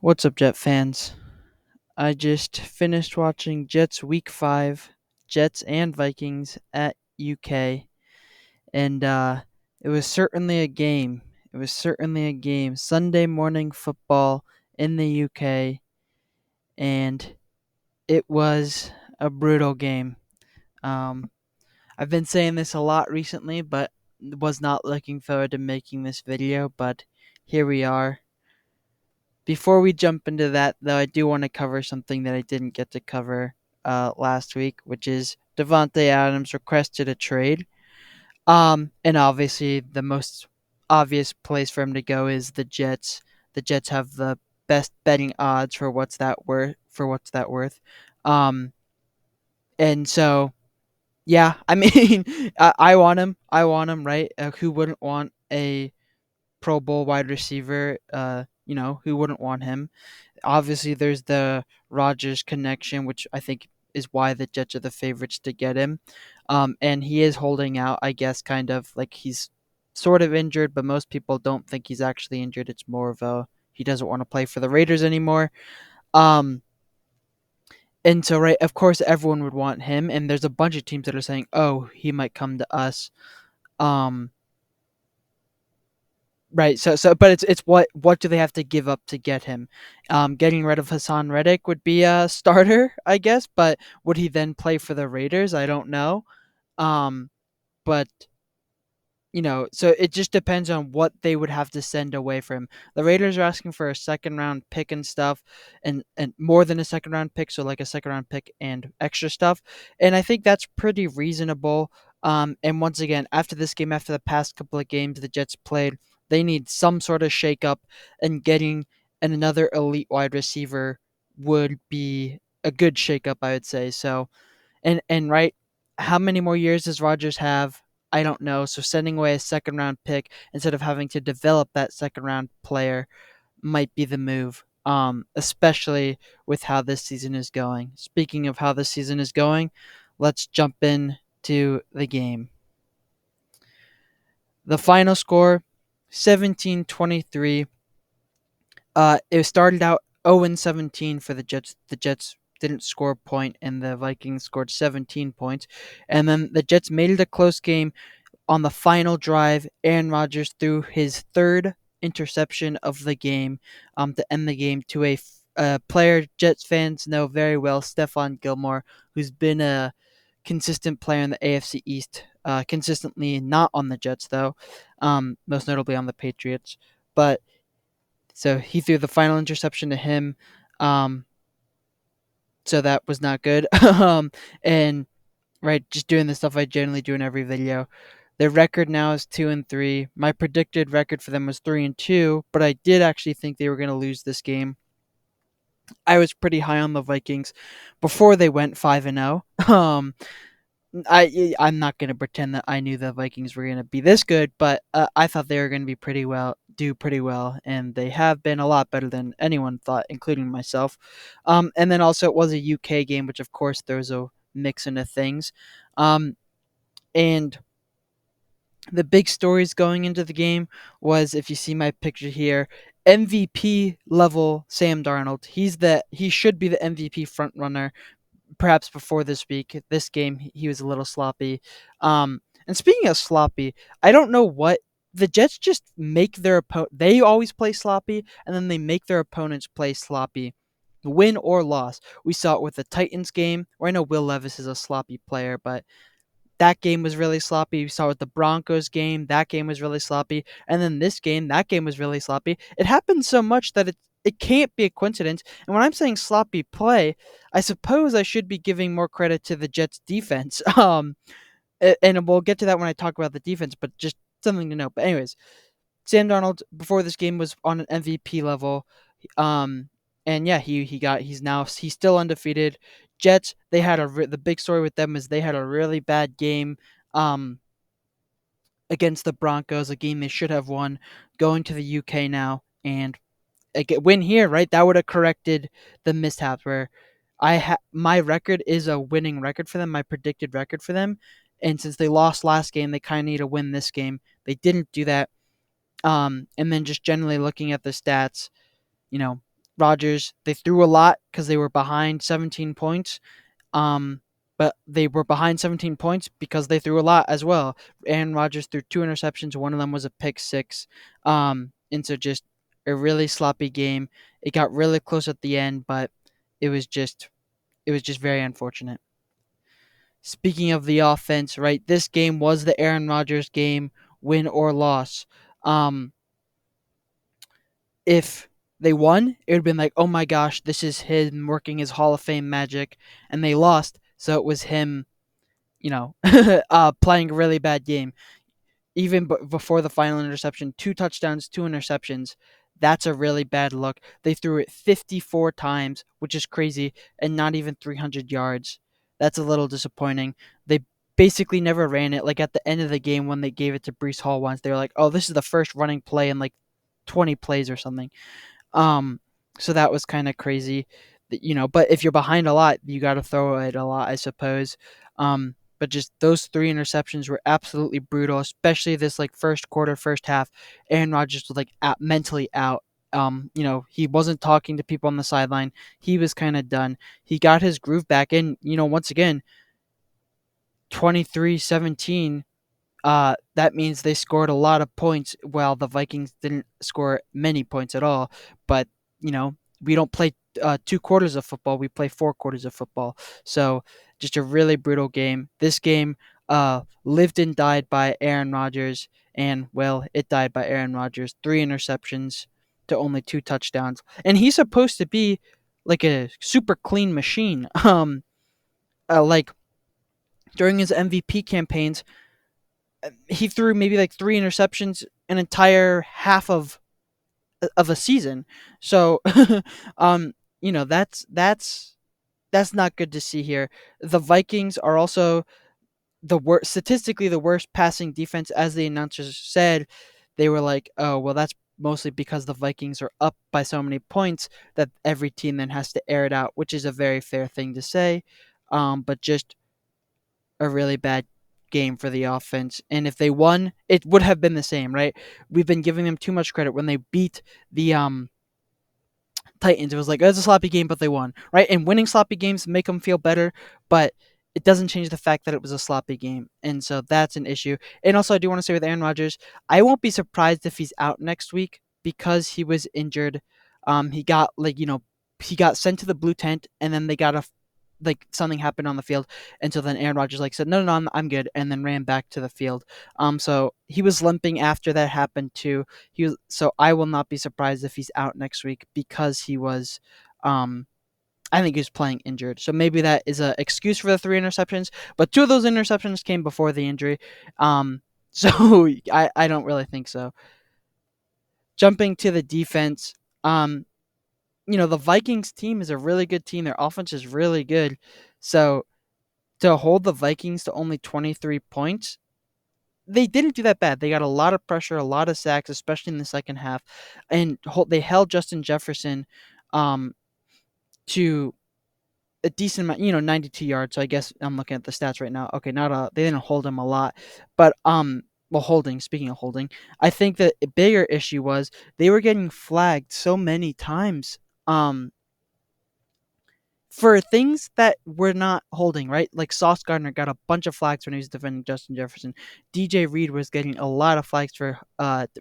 What's up, Jet fans? I just finished watching Jets Week 5, Jets and Vikings at UK, and it was certainly a game. It was certainly a game. Sunday morning football in the UK, and it was a brutal game. Um, I've been saying this a lot recently, but was not looking forward to making this video, but here we are. Before we jump into that, though, I do want to cover something that I didn't get to cover last week, which is Devontae Adams requested a trade. And obviously, the most obvious place for him to go is the Jets. The Jets have the best betting odds for what's that worth. Um, and so, yeah, I mean, I want him. I want him, right? Who wouldn't want a Pro Bowl wide receiver? Who wouldn't want him? Obviously, there's the Rodgers connection, which I think is why the Jets are the favorites to get him. And he is holding out, I guess, kind of like he's sort of injured, but most people don't think he's actually injured. It's more of a he doesn't want to play for the Raiders anymore. Um, and so, right, of course, everyone would want him. And there's a bunch of teams that are saying, "Oh, he might come to us." Um, Right. But it's what do they have to give up to get him? Getting rid of Hassan Reddick would be a starter, I guess. But would he then play for the Raiders? I don't know. Um, but so it just depends on what they would have to send away for him. The Raiders are asking for a second round pick and stuff, and more than a second round pick, so like a second round pick and extra stuff. And I think that's pretty reasonable. And once again, after this game, after the past couple of games the Jets played, they need some sort of shakeup, and getting another elite wide receiver would be a good shakeup, I would say. So and right, how many more years does Rodgers have? I don't know. So sending away a second round pick instead of having to develop that second round player might be the move. Especially with how this season is going. Speaking of how this season is going, let's jump in to the game. The final score 17-23. It started out 0-17 for the Jets. The Jets didn't score a point, and the Vikings scored 17 points. And then the Jets made it a close game on the final drive. Aaron Rodgers threw his third interception of the game to end the game to a player Jets fans know very well, Stephon Gilmore, who's been a consistent player in the AFC East, consistently not on the Jets, though, most notably on the Patriots. But so he threw the final interception to him. Um, so that was not good. And right, just doing the stuff I generally do in every video. Their record now is 2-3. My predicted record for them was 3-2, but I did actually think they were going to lose this game. I was pretty high on the Vikings before they went 5-0. I'm not going to pretend that I knew the Vikings were going to be this good, but I thought they were going to be do pretty well, and they have been a lot better than anyone thought, including myself. And then also it was a UK game, which of course there's a mix into things. And the big stories going into the game was, if you see my picture here, MVP level Sam Darnold. He should be the MVP front runner. Perhaps before this week, this game he was a little sloppy. And speaking of sloppy, I don't know what the Jets just make their opponent. They always play sloppy, and then they make their opponents play sloppy, win or loss. We saw it with the Titans game, where I know Will Levis is a sloppy player, but that game was really sloppy. We saw with the Broncos game, that game was really sloppy. And then this game, that game was really sloppy. It happened so much that it can't be a coincidence. And when I'm saying sloppy play, I suppose I should be giving more credit to the Jets defense. And we'll get to that when I talk about the defense, but just something to note. But anyways, Sam Darnold before this game was on an MVP level. Um, and yeah, he's still undefeated. Jets, they had the big story with them is they had a really bad game against the Broncos, a game they should have won, going to the UK now and win here, right? That would have corrected the mishaps where my record is a winning record for them, my predicted record for them. And since they lost last game, they kind of need to win this game. They didn't do that. And then just generally looking at the stats, you know, Rodgers, they threw a lot because they were behind 17 points. Um, but they were behind 17 points because they threw a lot as well. Aaron Rodgers threw two interceptions. One of them was a pick six. And so just a really sloppy game. It got really close at the end, but it was just it was just very unfortunate. Speaking of the offense, right? This game was the Aaron Rodgers game, win or loss. Um, if they won, it would have been like, oh my gosh, this is him working his Hall of Fame magic, and they lost, so it was him, playing a really bad game. Even before the final interception, two touchdowns, two interceptions. That's a really bad look. They threw it 54 times, which is crazy, and not even 300 yards. That's a little disappointing. They basically never ran it. Like at the end of the game when they gave it to Brees Hall once, they were like, "Oh, this is the first running play in like 20 plays or something." Um, so that was kind of crazy, But if you're behind a lot, you got to throw it a lot, I suppose. But just those three interceptions were absolutely brutal, especially this like first quarter, first half. Aaron Rodgers was like mentally out. He wasn't talking to people on the sideline. He was kind of done. He got his groove back in. Once again, 23-17, that means they scored a lot of points while the Vikings didn't score many points at all. But, we don't play 2 quarters of football, we play 4 quarters of football. So just a really brutal game. This game lived and died by Aaron Rodgers, and, well, it died by Aaron Rodgers. 3 interceptions to only 2 touchdowns. And he's supposed to be like a super clean machine. Like during his MVP campaigns, he threw maybe like 3 interceptions an entire half of a season. So, um, that's not good to see here. The Vikings are also the worst, statistically the worst passing defense, as the announcers said. They were like, oh well, that's mostly because the Vikings are up by so many points that every team then has to air it out, which is a very fair thing to say. But just a really bad game for the offense. And if they won, it would have been the same, right? We've been giving them too much credit when they beat the Titans. It was like, oh, it's a sloppy game, but they won, right? And winning sloppy games make them feel better, but it doesn't change the fact that it was a sloppy game. And so that's an issue. And also, I do want to say with Aaron Rodgers, I won't be surprised if he's out next week because he was injured. He got he got sent to the blue tent, and then they got a like something happened on the field, and so then Aaron Rodgers like said, no, I'm good, and then ran back to the field. So he was limping after that happened too. So I will not be surprised if he's out next week because he was, I think he was playing injured. So maybe that is an excuse for the 3 interceptions, but 2 of those interceptions came before the injury. So I don't really think so. Jumping to the defense, the Vikings team is a really good team. Their offense is really good. So to hold the Vikings to only 23 points, they didn't do that bad. They got a lot of pressure, a lot of sacks, especially in the second half, and they held Justin Jefferson to a decent amount, 92 yards. So I guess I'm looking at the stats right now. Okay, they didn't hold him a lot, but well, holding. Speaking of holding, I think that a bigger issue was they were getting flagged so many times. For things that were not holding, right? Like Sauce Gardner got a bunch of flags when he was defending Justin Jefferson. DJ Reed was getting a lot of flags for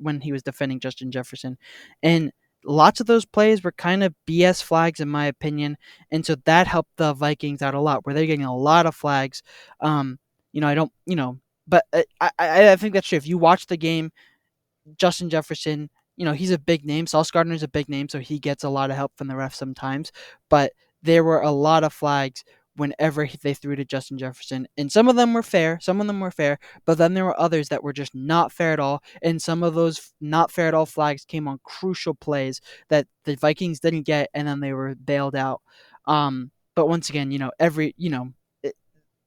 when he was defending Justin Jefferson. And lots of those plays were kind of BS flags in my opinion. And so that helped the Vikings out a lot where they're getting a lot of flags. I don't, but I think that's true. If you watch the game, Justin Jefferson, he's a big name. Sauce Gardner's a big name, so he gets a lot of help from the refs sometimes. But there were a lot of flags whenever they threw to Justin Jefferson, and some of them were fair. Some of them were fair, but then there were others that were just not fair at all. And some of those not fair at all flags came on crucial plays that the Vikings didn't get, and then they were bailed out. But once again,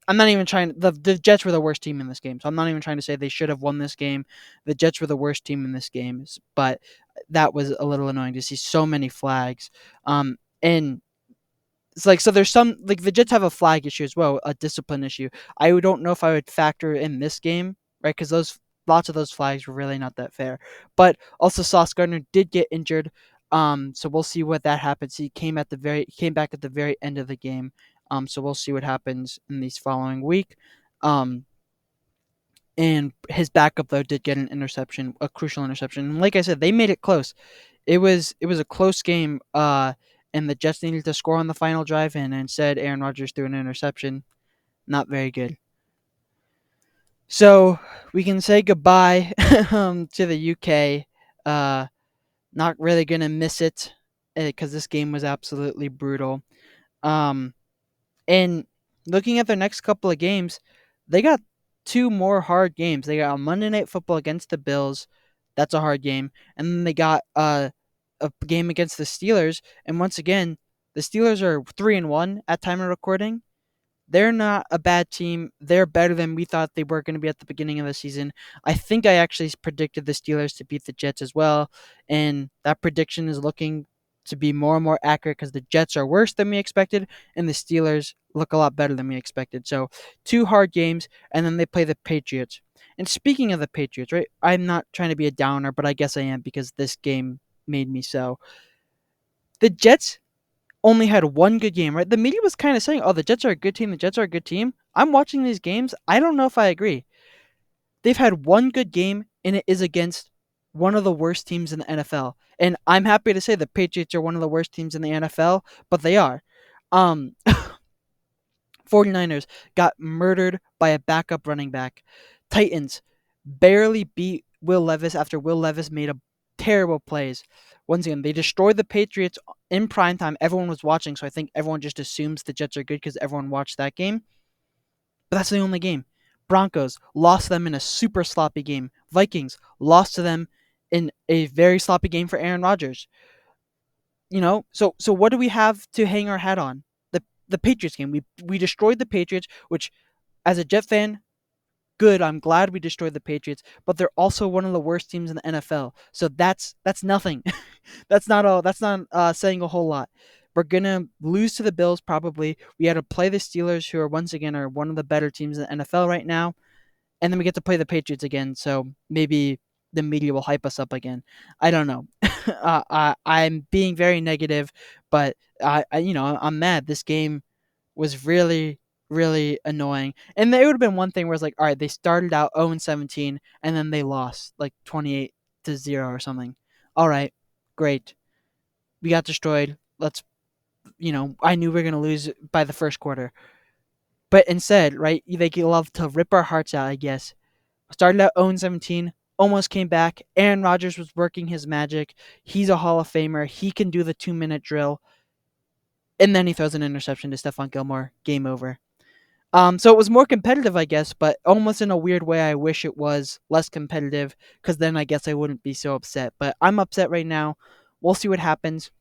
I'm not even trying. The Jets were the worst team in this game, so I'm not even trying to say they should have won this game. The Jets were the worst team in this game, but that was a little annoying to see so many flags. And it's like so there's some like the Jets have a flag issue as well, a discipline issue. I don't know if I would factor in this game, right? Because those lots of those flags were really not that fair. But also Sauce Gardner did get injured. So we'll see what that happens. He came back at the very end of the game. So we'll see what happens in these following week. Um, and his backup though did get an interception, a crucial interception. And like I said, they made it close. It was a close game. And the Jets needed to score on the final drive, and instead Aaron Rodgers threw an interception. Not very good. So we can say goodbye to the UK. Uh, Not really gonna miss it because this game was absolutely brutal. Um, and looking at their next couple of games, they got two more hard games. They got a Monday Night Football against the Bills. That's a hard game, and then they got a game against the Steelers. And once again, the Steelers are 3-1 at time of recording. They're not a bad team. They're better than we thought they were going to be at the beginning of the season. I think I actually predicted the Steelers to beat the Jets as well, and that prediction is looking to be more and more accurate because the Jets are worse than we expected, and the Steelers look a lot better than we expected. So, two hard games, and then they play the Patriots. And speaking of the Patriots, right? I'm not trying to be a downer, but I guess I am because this game made me so. The Jets only had one good game, right? The media was kind of saying, "Oh, the Jets are a good team. The Jets are a good team." I'm watching these games. I don't know if I agree. They've had one good game, and it is against one of the worst teams in the NFL. And I'm happy to say the Patriots are one of the worst teams in the NFL, but they are. Um, 49ers got murdered by a backup running back. Titans barely beat Will Levis after Will Levis made a terrible plays. Once again, they destroyed the Patriots in prime time. Everyone was watching, so I think everyone just assumes the Jets are good because everyone watched that game. But that's the only game. Broncos lost them in a super sloppy game. Vikings lost to them in a very sloppy game for Aaron Rodgers. So what do we have to hang our hat on? The Patriots game. We destroyed the Patriots, which as a Jet fan, good. I'm glad we destroyed the Patriots, but they're also one of the worst teams in the NFL. So that's nothing. That's not saying a whole lot. We're gonna lose to the Bills probably. We had to play the Steelers, who are once again are one of the better teams in the NFL right now, and then we get to play the Patriots again. So maybe the media will hype us up again. I don't know. I'm being very negative, but I'm mad. This game was really, really annoying. And it would have been one thing where it's like, all right, they started out 0-17 and then they lost like 28-0 or something. All right, great. We got destroyed. I knew we were going to lose by the first quarter. But instead, right, they love to rip our hearts out, I guess. Started out 0-17, almost came back. Aaron Rodgers was working his magic. He's a Hall of Famer. He can do the 2-minute drill. And then he throws an interception to Stephon Gilmore. Game over. So it was more competitive, I guess, but almost in a weird way, I wish it was less competitive because then I guess I wouldn't be so upset. But I'm upset right now. We'll see what happens.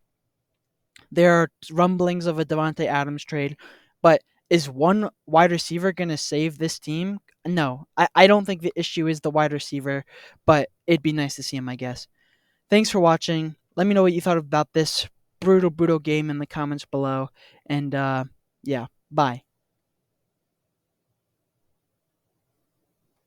There are rumblings of a Devontae Adams trade, but is one wide receiver going to save this team? No, I don't think the issue is the wide receiver, but it'd be nice to see him, I guess. Thanks for watching. Let me know what you thought about this brutal, brutal game in the comments below. And yeah, bye.